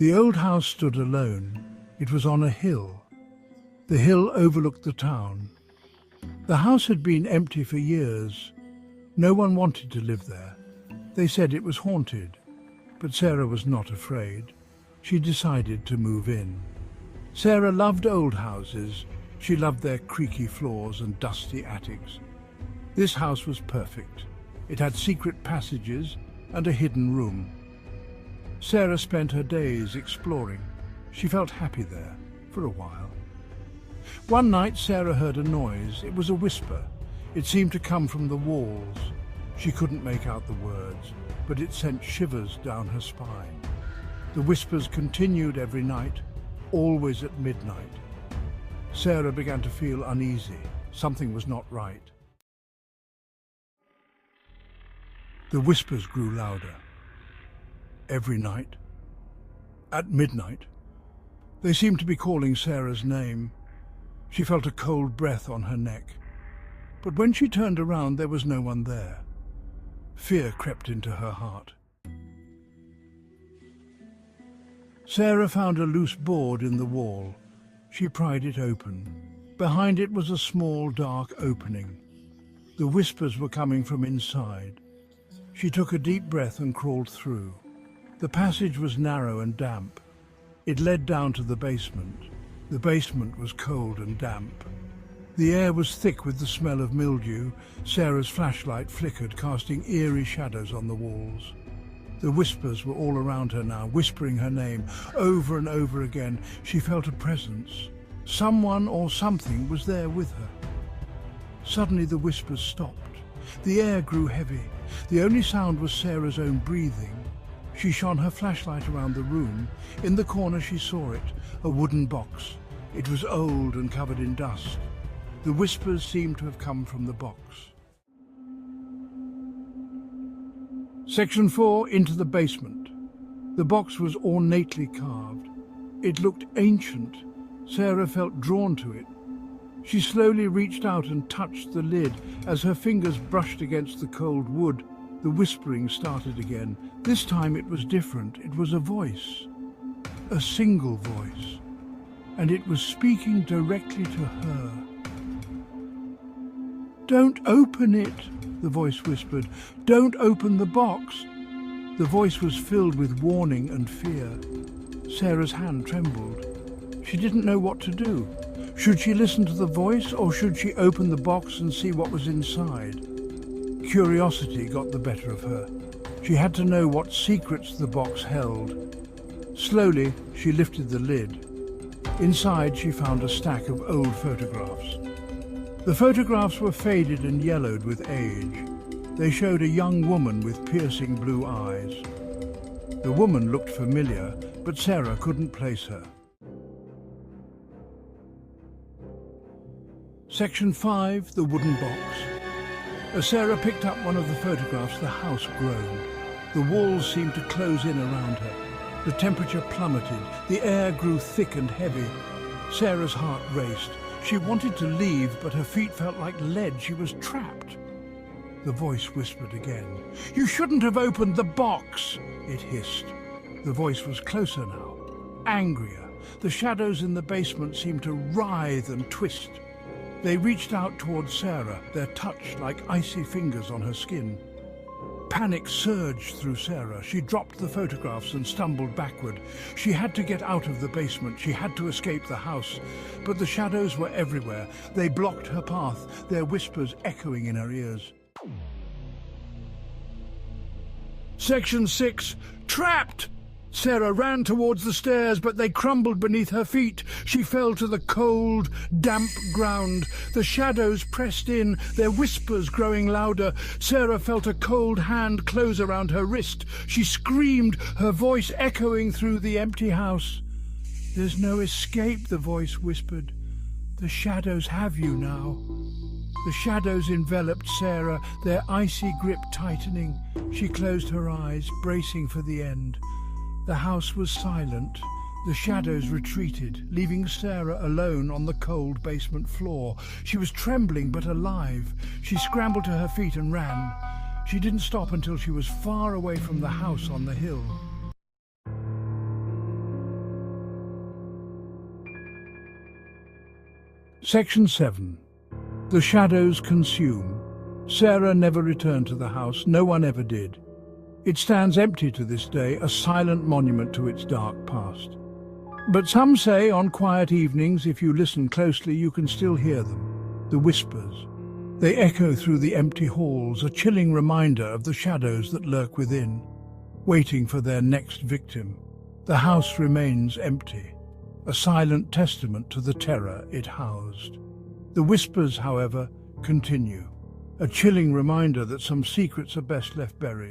The old house stood alone. It was on a hill. The hill overlooked the town. The house had been empty for years. No one wanted to live there. They said it was haunted, but Sara was not afraid. She decided to move in. Sara loved old houses. She loved their creaky floors and dusty attics. This house was perfect. It had secret passages and a hidden room. Sara spent her days exploring. She felt happy there for a while. One night Sara heard a noise. It was a whisper. It seemed to come from the walls. She couldn't make out the words, but it sent shivers down her spine. The whispers continued every night, always at midnight. Sara began to feel uneasy. Something was not right. The whispers grew louder. Every night. At midnight. They seemed to be calling Sara's name. She felt a cold breath on her neck. But when she turned around, there was no one there. Fear crept into her heart. Sara found a loose board in the wall. She pried it open. Behind it was a small, dark opening. The whispers were coming from inside. She took a deep breath and crawled through. The passage was narrow and damp. It led down to the basement. The basement was cold and damp. The air was thick with the smell of mildew. Sara's flashlight flickered, casting eerie shadows on the walls. The whispers were all around her now, whispering her name. Over and over again, she felt a presence. Someone or something was there with her. Suddenly the whispers stopped. The air grew heavy. The only sound was Sara's own breathing. She shone her flashlight around the room. In the corner she saw it, a wooden box. It was old and covered in dust. The whispers seemed to have come from the box. Section 4, into the basement. The box was ornately carved. It looked ancient. Sara felt drawn to it. She slowly reached out and touched the lid. As her fingers brushed against the cold wood, the whispering started again. This time it was different. It was a voice. A single voice. And it was speaking directly to her. "Don't open it," the voice whispered. "Don't open the box." The voice was filled with warning and fear. Sara's hand trembled. She didn't know what to do. Should she listen to the voice, or should she open the box and see what was inside? Curiosity got the better of her. She had to know what secrets the box held. Slowly, she lifted the lid. Inside, she found a stack of old photographs. The photographs were faded and yellowed with age. They showed a young woman with piercing blue eyes. The woman looked familiar, but Sara couldn't place her. Section 5, the wooden box. As Sara picked up one of the photographs, the house groaned. The walls seemed to close in around her. The temperature plummeted. The air grew thick and heavy. Sara's heart raced. She wanted to leave, but her feet felt like lead. She was trapped. The voice whispered again. "You shouldn't have opened the box," it hissed. The voice was closer now, angrier. The shadows in the basement seemed to writhe and twist. They reached out towards Sara, their touch like icy fingers on her skin. Panic surged through Sara. She dropped the photographs and stumbled backward. She had to get out of the basement. She had to escape the house. But the shadows were everywhere. They blocked her path, their whispers echoing in her ears. Section 6, trapped! Sara ran towards the stairs, but they crumbled beneath her feet. She fell to the cold, damp ground. The shadows pressed in, their whispers growing louder. Sara felt a cold hand close around her wrist. She screamed, her voice echoing through the empty house. "There's no escape," the voice whispered. "The shadows have you now." The shadows enveloped Sara, their icy grip tightening. She closed her eyes, bracing for the end. The house was silent. The shadows retreated, leaving Sara alone on the cold basement floor. She was trembling but alive. She scrambled to her feet and ran. She didn't stop until she was far away from the house on the hill. Section 7. The shadows consume. Sara never returned to the house. No one ever did. It stands empty to this day, a silent monument to its dark past. But some say on quiet evenings, if you listen closely, you can still hear them. The whispers. They echo through the empty halls, a chilling reminder of the shadows that lurk within, waiting for their next victim. The house remains empty, a silent testament to the terror it housed. The whispers, however, continue, a chilling reminder that some secrets are best left buried.